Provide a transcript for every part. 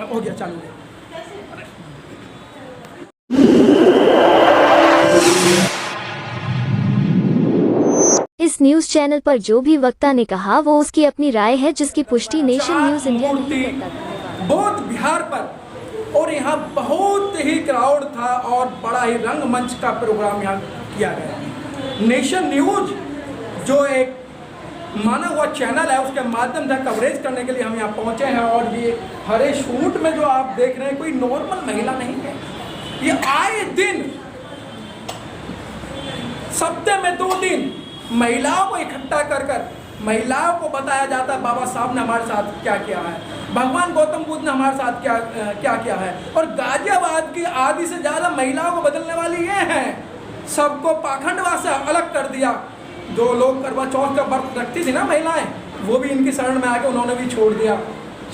हो गया चालू। इस न्यूज चैनल पर जो भी वक्ता ने कहा वो उसकी अपनी राय है, जिसकी पुष्टि नेशन न्यूज इंडिया नहीं करता। बौद्ध विहार पर, और यहाँ बहुत ही क्राउड था और बड़ा ही रंगमंच का प्रोग्राम यहाँ किया गया। नेशन न्यूज जो एक माना हुआ चैनल है, उसके माध्यम से कवरेज करने के लिए हम यहाँ पहुँचे हैं। और ये हरे शूट में जो आप देख रहे हैं कोई नॉर्मल महिला नहीं है, ये आए दिन सप्ताह में 2 दिन महिलाओं को इकट्ठा कर महिलाओं को बताया जाता है बाबा साहब ने हमारे साथ क्या किया है, भगवान गौतम बुद्ध ने हमारे साथ क्या किया है। और गाजियाबाद की आधी से ज़्यादा महिलाओं को बदलने वाली ये हैं, सबको पाखंडवाद से अलग कर दिया। जो लोग करवा चौथ का व्रत रखती थी ना महिलाएं, वो भी इनकी शरण में आके उन्होंने भी छोड़ दिया।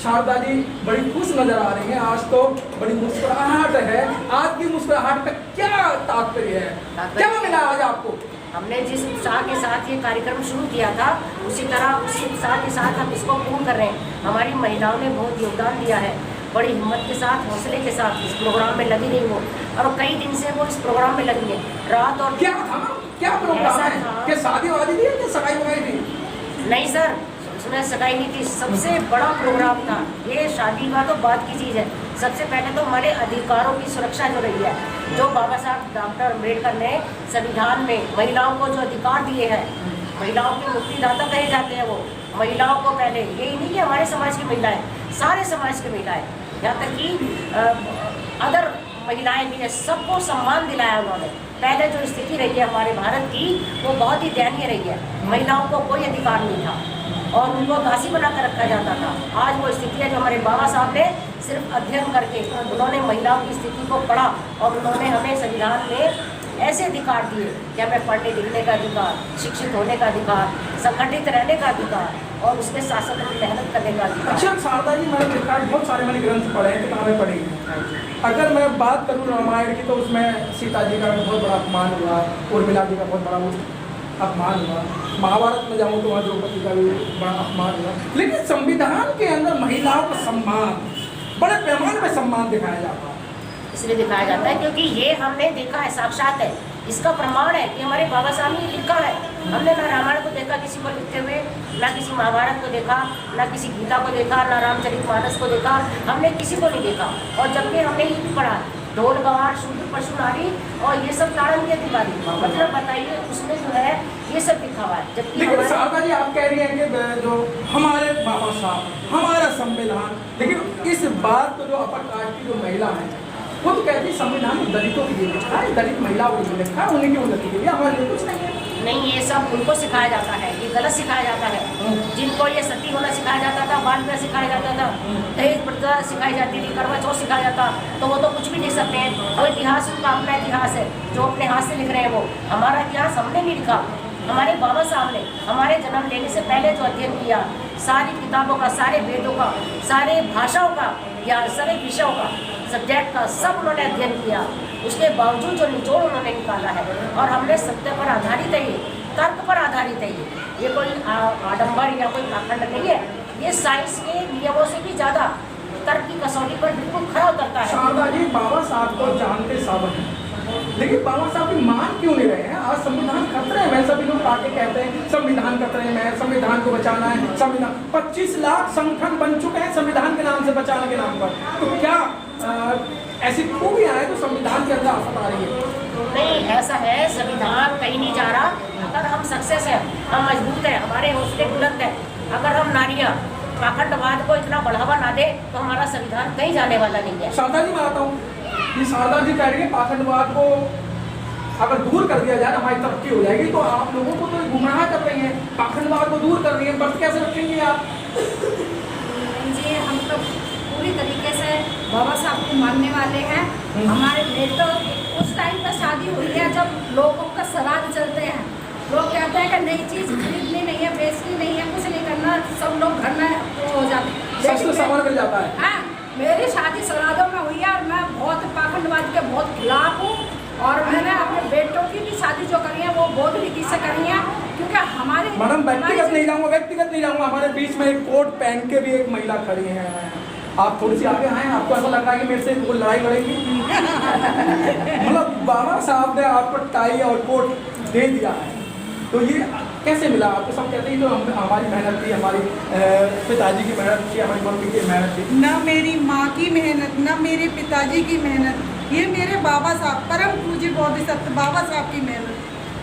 शारदा जी बड़ी खुश नजर आ रही हैं, आज तो बड़ी मुस्कुराहट है। आज की मुस्कुराहट का क्या तात्पर्य है, क्या मिला आज आपको? हमने जिस उत्साह के साथ ये कार्यक्रम शुरू किया था, उसी तरह उसी उत्साह के साथ हम इसको पूर्ण कर रहे हैं। हमारी महिलाओं ने बहुत योगदान दिया है, बड़ी हिम्मत के साथ, हौसले के साथ इस प्रोग्राम में लगी रही वो, और कई दिन से वो इस प्रोग्राम में लगी है, रात और क्या था, क्या प्रोग्राम है? क्या शादी वादी थी या सगाई वगाई थी? नहीं सर, उसमें सगाई नहीं थी, सबसे बड़ा प्रोग्राम था ये। शादी का तो बात की चीज़ है। सबसे पहले तो हमारे अधिकारों की सुरक्षा जो रही है, जो बाबा साहब डॉक्टर अम्बेडकर ने संविधान में महिलाओं को जो अधिकार दिए हैं, महिलाओं के मुक्तिदाता कहे जाते हैं वो। महिलाओं को पहले यही नहीं कि हमारे समाज की महिलाएं, सारे समाज की महिलाएं, यहाँ तक कि अदर महिलाएं भी है, सबको सम्मान दिलाया उन्होंने। पहले जो स्थिति रही है हमारे भारत की, वो बहुत ही दयनीय रही है। महिलाओं को कोई अधिकार नहीं था और उनको दासी बना कर रखा जाता था। आज वो स्थिति है जो हमारे बाबा साहब ने सिर्फ अध्ययन करके उन्होंने महिलाओं की स्थिति को पढ़ा और उन्होंने हमें संविधान में ऐसे अधिकार दिए कि हमें पढ़ने लिखने का अधिकार, शिक्षित होने का अधिकार, संगठित रहने का अधिकार और उसके साथ साथ मेहनत करने का अधिकार। अच्छा शारदा जी, मैंने देखा बहुत सारे मैंने ग्रंथ पढ़े हैं, किताबें पढ़ी हैं। अगर मैं बात करूँ रामायण की तो उसमें सीता जी का बहुत बड़ा अपमान हुआ, उर्मिला जी का बहुत बड़ा अपमान हुआ। महाभारत में जाऊँ तो वहाँ द्रौपदी का भी बड़ा अपमान हुआ। लेकिन संविधान के अंदर महिलाओं का सम्मान, बड़े पैमाने पर सम्मान दिखाया जाता है। इसलिए दिखाया जाता है क्योंकि ये हमने देखा है, साक्षात है, इसका प्रमाण है कि हमारे बाबा साहब ने लिखा है। हमने ना रामायण को देखा किसी को लिखते हुए, ना किसी महाभारत को देखा, ना किसी गीता को देखा, ना रामचरितमानस को देखा, हमने किसी को नहीं देखा। और जबकि हमने ये भी पढ़ा, ढोल गवार शूद्र पशु नारी और ये सब ताड़न के अधिकारी, मतलब बताइए उसमें जो है ये सब लिखा हुआ है। जबकि लेकिन शारदा जी आप कह रही हैं कि जो हमारे बाबा साहब, हमारा संविधान, लेकिन इस बात को जो अपर कास्ट की जो महिला है वो तो कहती है संविधान में दलितों के लिए लिखा है, दलित महिलाओं के लिए लिखा है, उन्हीं की उन्नति के लिए, हमारे लिए कुछ नहीं है। नहीं, ये सब उनको सिखाया जाता है, ये गलत सिखाया जाता है। जिनको ये सती होना सिखाया जाता था, बाल विवाह सिखाया जाता था, दहेज प्रथा सिखाई जाती थी, करवा चौथ सिखाया जाता, तो वो तो कुछ भी लिख सकते हैं। और इतिहास उनका अपना इतिहास है जो अपने हाथ से लिख रहे हैं वो। हमारा इतिहास हमने नहीं लिखा, हमारे बाबा साहब ने हमारे जन्म लेने से पहले जो अध्ययन किया, सारी किताबों का, सारे वेदों का, सारे भाषाओं का या सारे विषयों का, सब्जेक्ट का सब उन्होंने अध्ययन किया। उसके बावजूद जो निचोड़ उन्होंने निकाला है और हमने सत्य पर आधारित है, ये तर्क पर आधारित है, ये कोई आडंबर या कोई पाखंड नहीं है। ये साइंस के नियमों से भी ज़्यादा तर्क की कसौटी पर बिल्कुल खरा उतरता है। शारदा जी बाबा साहब को जानते सब हैं, लेकिन बाबा साहब की मान क्यों ले रहे हैं? आज संविधान खतरे में, सभी लोग आके कहते हैं संविधान खतरे में, संविधान को बचाना है। संविधान 25 लाख संगठन बन चुके हैं संविधान के नाम से, बचाने के नाम पर। तो क्या ऐसी खूबियां हैं तो संविधान के अंदर आफत आ रही है? नहीं, ऐसा है, संविधान कहीं नहीं जा रहा। अगर हम सक्सेस है, हम मजबूत है, हमारे हौसले बुलंद है, अगर हम नारियाँ पाखंडवाद को इतना बढ़ावा ना दे तो हमारा संविधान कहीं जाने वाला नहीं है। शारदा जी मैं आता हूँ, ये शारदा जी कह रही है पाखंडवाद को अगर दूर कर दिया जाए हमारी तरक्की हो जाएगी, तो आप लोगों को तो गुमराह कर रही हैं, पाखंडवाद को दूर कर रही है, व्रत कैसे रखेंगे आप? जी हम तो पूरी तरीके से बाबा साहब को मानने वाले हैं। हमारे बेटों उस टाइम पर शादी हुई है जब लोगों का श्राद्ध चलते हैं, लोग कहते हैं कि नई चीज़ खरीदनी नहीं है, बेचनी नहीं है, कुछ नहीं करना, सब लोग घर में हो जाते हैं, सस्ता सामान मिल जाता है। हाँ, मेरी शादी श्राद्धों में हुई है और मैं बहुत पाखंडवाद के बहुत खिलाफ हूँ। और मैंने अपने बेटों की भी शादी जो करी है वो बहुत रीति से करी है, क्योंकि हमारे मैडम व्यक्तिगत नहीं जाऊँगा, हमारे बीच में एक कोट पहन के भी एक महिला खड़ी है, आप थोड़ी सी आगे आए, आपको ऐसा लग रहा है कि मेरे से कोई लड़ाई लड़ेगी? मतलब बाबा साहब ने आपको टाई और कोट दे दिया है, तो ये कैसे मिला आपको? सब कहते हैं जो हमारी मेहनत थी, हमारी पिताजी की मेहनत थी, हमारी मम्मी की मेहनत थी। न मेरी माँ की मेहनत, न मेरे पिताजी की मेहनत, ये मेरे बाबा साहब परम पूज्य बोधिसत्व बाबा साहब की मेहनत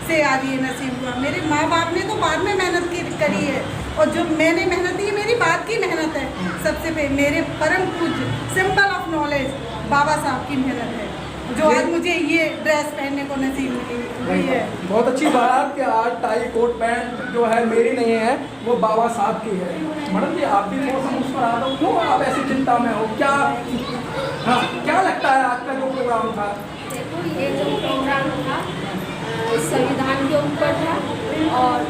से आज ये नसीब हुआ। मेरे माँ बाप ने तो बाद में मेहनत करी है, और जो मैंने मेहनत की मेरी बात की मेहनत है। सबसे पहले मेरे परम पूज्य सिंबल ऑफ नॉलेज बाबा साहब की मेहनत है, जो आज मुझे ये ड्रेस पहनने को नसीब हुई है। बहुत अच्छी बात कि आज टाई कोट पैंट जो है मेरी नहीं है, वो बाबा साहब की है। मैडम जी, आप भी थोड़ा सा मुस्कुरा दो, क्यों आप ऐसी चिंता में हो? क्या हाँ, क्या लगता है आज का जो प्रोग्राम था? देखो, ये जो प्रोग्राम था संविधान के ऊपर था, और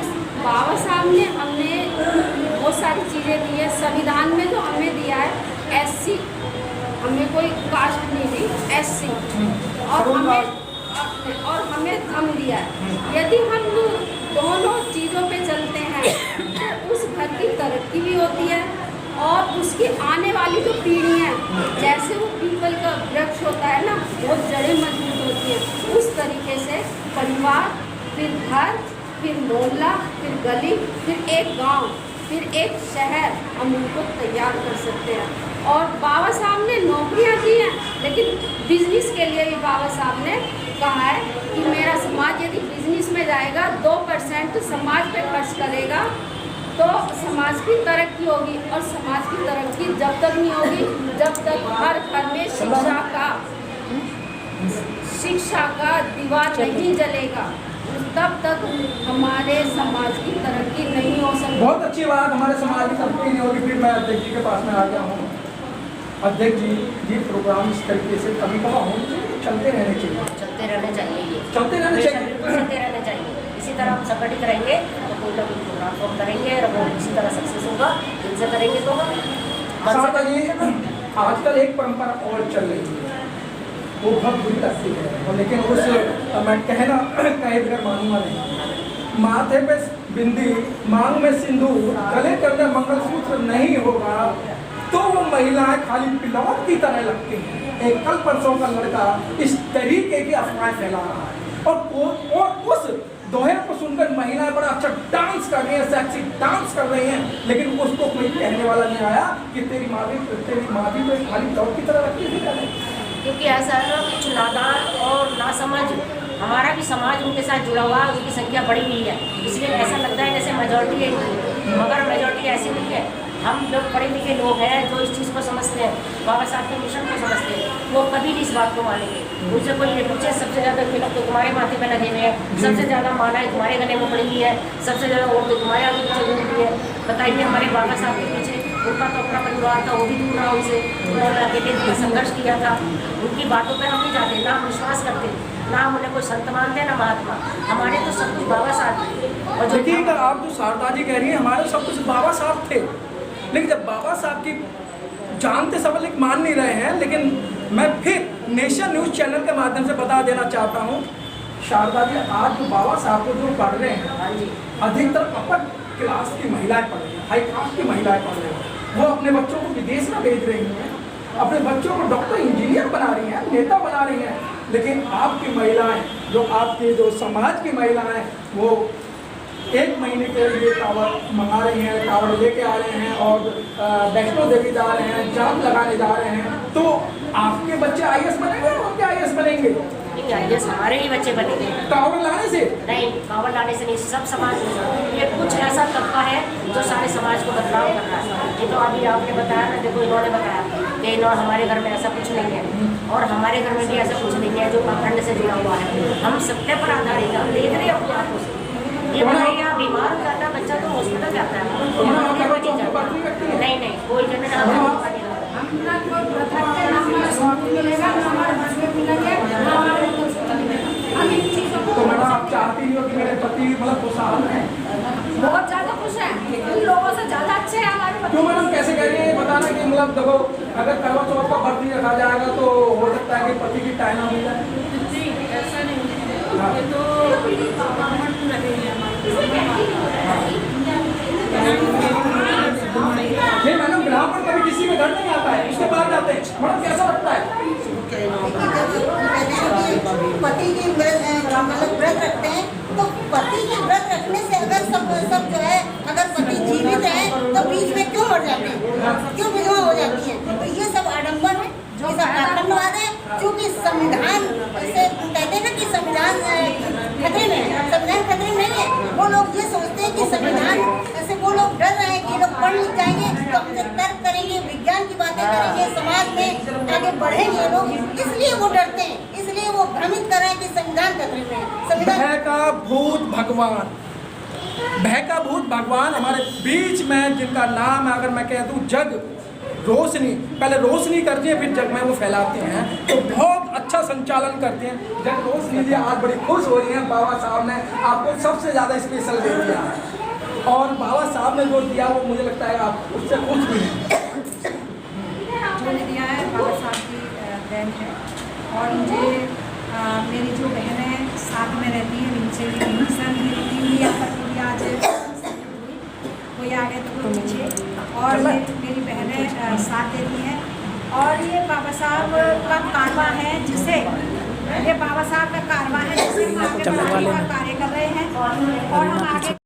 बाबा साहब ने हमने बहुत सारी चीज़ें दी है। संविधान में जो हमें दिया है SC, हमें कोई कास्ट नहीं दी, SC, और हमें धम दिया है। यदि हम दोनों चीज़ों पे चलते हैं तो उस घर की तरक्की भी होती है, और उसकी आने वाली जो पीढ़ी है, जैसे वो पीपल का वृक्ष होता है ना, वो जड़ें मजबूत होती हैं, उस तरीके से परिवार, फिर घर, फिर मोहल्ला, फिर गली, फिर एक गांव, फिर एक शहर हम उनको तैयार कर सकते हैं। और बाबा साहब ने नौकरियां दी हैं, लेकिन बिजनेस के लिए भी बाबा साहब ने कहा है कि मेरा समाज यदि बिजनेस में जाएगा, 2% समाज पे खर्च करेगा तो समाज की तरक्की होगी। और समाज की तरक्की जब तक नहीं होगी जब तक हर घर में शिक्षा का दीवार नहीं जलेगा, तब तक हमारे समाज की तरक्की नहीं हो सकती। बहुत अच्छी बात, हमारे समाज की तरक्की नहीं होगी। फिर मैं अध्यक्ष जी के पास में आ गया हूँ। अध्यक्ष जी, ये प्रोग्राम इस तरीके से कभी कभी होने चाहिए, चलते रहने चाहिए, चलते रहने चाहिए, ये चलते रहने चाहिए, चलते रहने चाहिए। इसी तरह हम संगठित रहेंगे तो कोई ना कोई प्रोग्राम को हम करेंगे, और वो इसी तरह सक्सेस होगा। इनसे करेंगे तो शारदा जी, आजकल एक परंपरा और चल रही है, वो बहुत बुरी लगती है, और लेकिन उस मैं कहना कहे बगैर मानूंगा नहीं। माथे पे बिंदी, मांग में सिंदूर, गले के अंदर मंगलसूत्र नहीं होगा तो वो महिलाएं खाली पिलौट की तरह लगती हैं। एक कल परसों का लड़का इस तरीके की अफवाहें फैला रहा है, और उस दोहे को सुनकर महिलाएं बड़ा अच्छा डांस कर रही हैं, सेक्सी डांस कर रही हैं, लेकिन उसको कोई कहने वाला नहीं आया कि तेरी माँ भी तो एक खाली पिलौट की तरह लगती है। क्योंकि ऐसा है ना, कुछ नादान और नासमझ, हमारा भी समाज उनके साथ जुड़ा हुआ है, उनकी संख्या बढ़ी हुई है, इसलिए ऐसा लगता है जैसे मेजॉरिटी है, मगर मेजॉरिटी ऐसी नहीं है। हम जो पढ़े लिखे लोग हैं, जो इस चीज़ को समझते हैं, बाबा साहब के मिशन को समझते हैं, वो कभी नहीं इस बात को मानेंगे। उनसे कोई ये पूछे सबसे ज़्यादा तिलक तो तुम्हारे माथे पे लगे हुए हैं, सबसे ज़्यादा मालाएं तुम्हारे गले में पड़ी हुई है, सबसे ज़्यादा वोट तो तुम्हारे आगे पीछे घूमती है। बताइए, हमारे बाबा साहब के पीछे उनका तो अपना परिवार था, वो भी दूर रहा उनसे, उन्होंने अकेले संघर्ष किया था। उनकी बातों पर हम नहीं जाते, ना हम विश्वास करते, ना हम उन्हें कोई संत मानते, ना महात्मा। हमारे तो सब कुछ बाबा साहब थे। और देखिए, आप जो शारदा जी कह रही हैं, हमारे सब कुछ बाबा साहब थे, लेकिन जब बाबा साहब की जानते सब लोग मान नहीं रहे हैं, लेकिन मैं फिर नेशन न्यूज़ चैनल के माध्यम से बता देना चाहता हूँ, शारदा जी, आज जो बाबा साहब को जो पढ़ रहे हैं, अधिकतर अपर क्लास की महिलाएं पढ़ रही हैं, हाई कास्ट की महिलाएं पढ़ रही हैं, वो अपने बच्चों को विदेश में भेज रही हैं, अपने बच्चों को डॉक्टर इंजीनियर बना रही हैं, नेता बना रही हैं। लेकिन आपकी महिलाएं, जो आपके जो समाज की महिलाएं, वो 1 महीने के लिए टावर मंगा रही हैं, टावर लेके आ रहे हैं, और वैष्णो देवी जा रहे हैं, जाम लगाने जा रहे हैं। तो आपके बच्चे IAS बनेंगे, उनके IAS बनेंगे? नहीं, IAS हमारे ही बच्चे बनेंगे। टावर लाने से नहीं, टावर लाने से नहीं, सब समाज में ये कुछ ऐसा तबका है जो सारे समाज को बदलाव कर रहा है। ये तो अभी आपने बताया ना, देखो इन्होंने बताया कि हमारे घर में ऐसा कुछ नहीं है, और हमारे घर में भी ऐसा कुछ नहीं है जो अखंड से जुड़ा हुआ है। हम सत्य पर आधारित हम देख रहे हैं अपनी आंखों से। ये बताइए, आप बीमार हो जाता है बच्चा तो हॉस्पिटल जाता है, नहीं कोई अपना कोई प्रथा के नाम हमारा स्कूल मिलेगा, हमारे बस में मिलेंगे, हमारे हम इन चीज़ों को। तो मैडम, आप चाहती हो कि मेरे पति मतलब खुशहाल हैं? बहुत ज़्यादा खुश हैं, उन लोगों से ज़्यादा अच्छे हैं हमारे पति। क्यों मैडम, कैसे कह रही है? बताना कि मतलब देखो, अगर करवा चौथ का व्रत नहीं रखा जाएगा तो हो सकता है कि पति की टाइम मिल जाए। नहीं, ऐसा नहीं है, ये तो ब्राह्मण रहे हैं हमारे। नहीं मैडम, ब्राह्मण कभी किसी के घर नहीं आता है, उसके बाद जाते हैं। मैडम कैसा लगता है? पति की व्रत रखते हैं तो पति के व्रत रखने से अगर सब जो है, अगर पति जीवित है तो बीच में क्यों मर जाते हैं, क्यों विधवा हो जाती है? तो ये सब आडंबर है, ये सब आतंकवाद है। क्योंकि संविधान इसे कहते हैं ना कि संविधान खतरे में है, संविधान खतरे में नहीं है। वो लोग ये सोचते हैं कि संविधान ऐसे, वो लोग डर रहे हैं कि लोग पढ़ लिख जाएंगे तो हमसे तर्क करेंगे, विज्ञान की बातें करेंगे, समाज में आगे बढ़ेंगे लोग, इसलिए वो डरते हैं, इसलिए वो भ्रमित कर रहे हैं कि संविधान खतरे में है। संविधान भय का भूत भगवान, भय का भूत भगवान हमारे बीच में, जिनका नाम है, अगर मैं कह दूं जग रोशनी, पहले रोशनी करते हैं फिर जग में वो फैलाते हैं, तो बहुत अच्छा संचालन करते हैं। जग रोशनी जी आज बड़ी खुश हो रही हैं, बाबा साहब ने आपको सबसे ज़्यादा स्पेशल दे दिया है, और बाबा साहब ने जो दिया वो मुझे लगता है आप उससे खुश भी हैं। जो दिया है बाबा साहब की देन है। और मुझे मेरी जो बहनें साथ में रहती हैं, नीचे भी यहाँ पर पूरी आज कोई आगे तो कोई पीछे, और मेरी बहनें साथ देती हैं। और ये बाबा साहब का कारवा है, जिसे ये बाबा साहब का कारवा है जिसे हम आगे बढ़ाने का कार्य कर रहे हैं, और हम आगे